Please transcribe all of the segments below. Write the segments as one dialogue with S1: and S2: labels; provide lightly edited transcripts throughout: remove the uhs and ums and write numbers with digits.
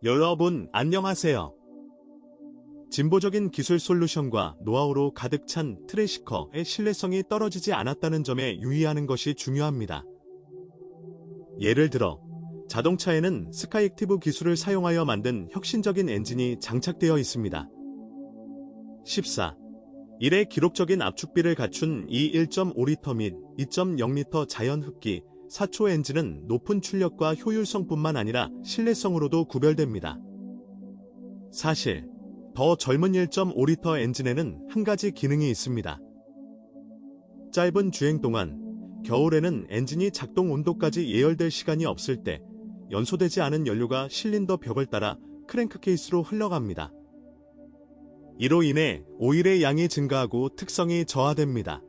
S1: 여러분 안녕하세요. 진보적인 기술 솔루션과 노하우로 가득 찬 트래시커의 신뢰성이 떨어지지 않았다는 점에 유의하는 것이 중요합니다. 예를 들어 자동차에는 스카이액티브 기술을 사용하여 만든 혁신적인 엔진이 장착되어 있습니다. 14. 1의 기록적인 압축비를 갖춘 이 1.5리터 및 2.0리터 자연흡기 4초 엔진은 높은 출력과 효율성뿐만 아니라 신뢰성으로도 구별됩니다. 사실 더 젊은 1.5리터 엔진에는 한 가지 기능이 있습니다. 짧은 주행 동안 겨울에는 엔진이 작동 온도까지 예열될 시간이 없을 때 연소되지 않은 연료가 실린더 벽을 따라 크랭크 케이스로 흘러갑니다. 이로 인해 오일의 양이 증가하고 특성이 저하됩니다.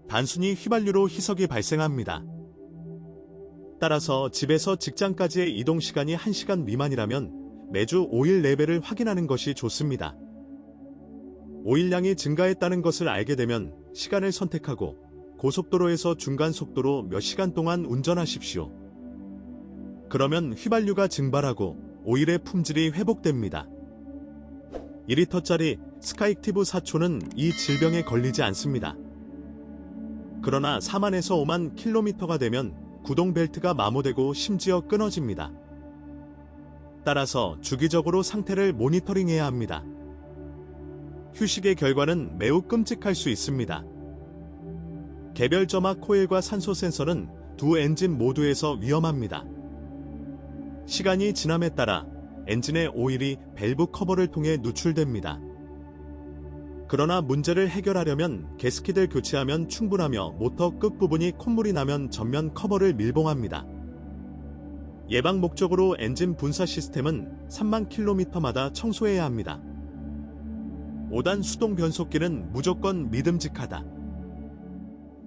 S1: 단순히 휘발유로 희석이 발생합니다. 따라서 집에서 직장까지의 이동 시간이 1시간 미만이라면 매주 오일 레벨을 확인하는 것이 좋습니다. 오일량이 증가했다는 것을 알게 되면 시간을 선택하고 고속도로에서 중간 속도로 몇 시간 동안 운전하십시오. 그러면 휘발유가 증발하고 오일의 품질이 회복됩니다. 2리터짜리 스카이액티브 4초는 이 질병에 걸리지 않습니다. 그러나 4만에서 5만 킬로미터가 되면 구동 벨트가 마모되고 심지어 끊어집니다. 따라서 주기적으로 상태를 모니터링해야 합니다. 휴식의 결과는 매우 끔찍할 수 있습니다. 개별 점막 코일과 산소 센서는 두 엔진 모두에서 위험합니다. 시간이 지남에 따라 엔진의 오일이 밸브 커버를 통해 누출됩니다. 그러나 문제를 해결하려면 게스킷을 교체하면 충분하며 모터 끝부분이 콧물이 나면 전면 커버를 밀봉합니다. 예방 목적으로 엔진 분사 시스템은 3만 킬로미터마다 청소해야 합니다. 5단 수동 변속기는 무조건 믿음직하다.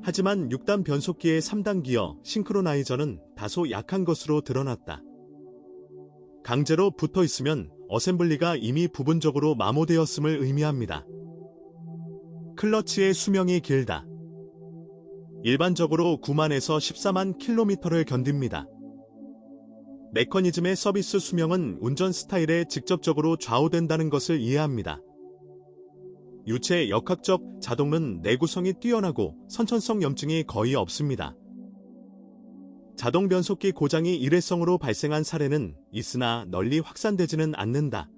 S1: 하지만 6단 변속기의 3단 기어 싱크로나이저는 다소 약한 것으로 드러났다. 강제로 붙어 있으면 어셈블리가 이미 부분적으로 마모되었음을 의미합니다. 클러치의 수명이 길다. 일반적으로 9만에서 14만 킬로미터를 견딥니다. 메커니즘의 서비스 수명은 운전 스타일에 직접적으로 좌우된다는 것을 이해합니다. 유체 역학적 자동은 내구성이 뛰어나고 선천성 염증이 거의 없습니다. 자동 변속기 고장이 일회성으로 발생한 사례는 있으나 널리 확산되지는 않는다.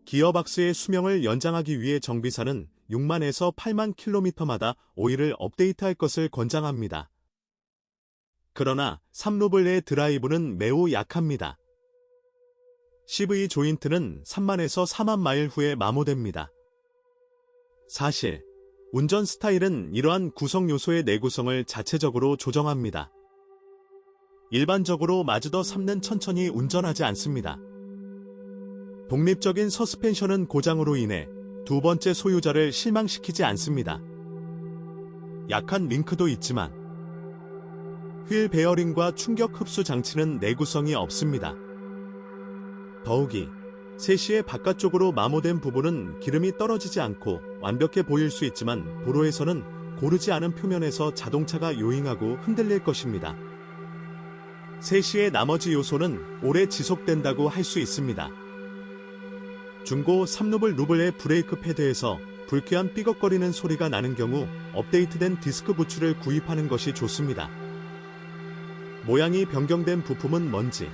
S1: 기어박스의 수명을 연장하기 위해 정비사는 6만에서 8만 킬로미터마다 오일을 업데이트할 것을 권장합니다. 그러나 3루블의 드라이브는 매우 약합니다. CV 조인트는 3만에서 4만 마일 후에 마모됩니다. 사실 운전 스타일은 이러한 구성 요소의 내구성을 자체적으로 조정합니다. 일반적으로 마즈더 3는 천천히 운전하지 않습니다. 독립적인 서스펜션은 고장으로 인해 두 번째 소유자를 실망시키지 않습니다. 약한 링크도 있지만 휠 베어링과 충격 흡수 장치는 내구성이 없습니다. 더욱이 세시의 바깥쪽으로 마모된 부분은 기름이 떨어지지 않고 완벽해 보일 수 있지만 도로에서는 고르지 않은 표면에서 자동차가 요잉하고 흔들릴 것입니다. 세시의 나머지 요소는 오래 지속된다고 할 수 있습니다. 중고 3루블의 브레이크 패드에서 불쾌한 삐걱거리는 소리가 나는 경우 업데이트된 디스크 부츠를 구입하는 것이 좋습니다. 모양이 변경된 부품은 먼지,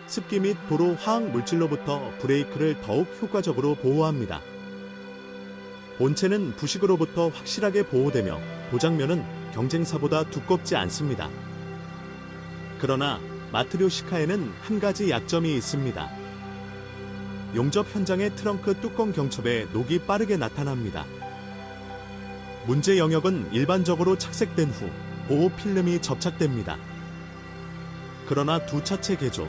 S1: 습기 및 도로 화학 물질로부터 브레이크를 더욱 효과적으로 보호합니다. 본체는 부식으로부터 확실하게 보호되며 도장면은 경쟁사보다 두껍지 않습니다. 그러나 마트료시카에는 한 가지 약점이 있습니다. 용접 현장의 트렁크 뚜껑 경첩에 녹이 빠르게 나타납니다. 문제 영역은 일반적으로 착색된 후 보호 필름이 접착됩니다. 그러나 두 차체 개조,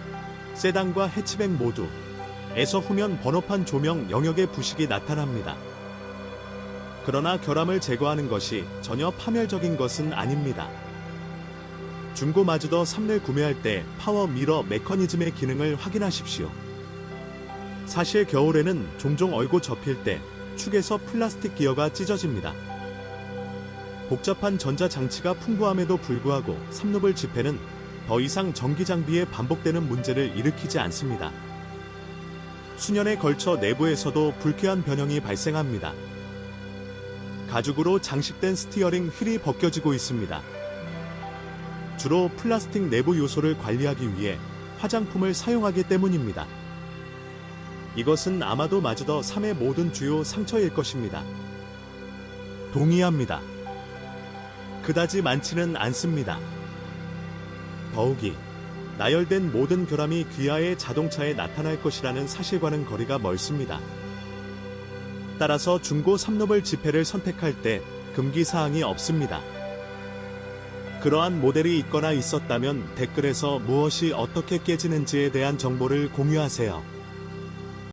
S1: 세단과 해치백 모두에서 후면 번호판 조명 영역의 부식이 나타납니다. 그러나 결함을 제거하는 것이 전혀 파멸적인 것은 아닙니다. 중고 마즈더 3를 구매할 때 파워 미러 메커니즘의 기능을 확인하십시오. 사실 겨울에는 종종 얼고 접힐 때 축에서 플라스틱 기어가 찢어집니다. 복잡한 전자장치가 풍부함에도 불구하고 3루블 지폐는 더 이상 전기 장비에 반복되는 문제를 일으키지 않습니다. 수년에 걸쳐 내부에서도 불쾌한 변형이 발생합니다. 가죽으로 장식된 스티어링 휠이 벗겨지고 있습니다. 주로 플라스틱 내부 요소를 관리하기 위해 화장품을 사용하기 때문입니다. 이것은 아마도 마즈더 3의 모든 주요 상처일 것입니다. 동의합니다. 그다지 많지는 않습니다. 더욱이 나열된 모든 결함이 귀하의 자동차에 나타날 것이라는 사실과는 거리가 멀습니다. 따라서 중고 3롭을 지폐를 선택할 때 금기사항이 없습니다. 그러한 모델이 있거나 있었다면 댓글에서 무엇이 어떻게 깨지는지에 대한 정보를 공유하세요.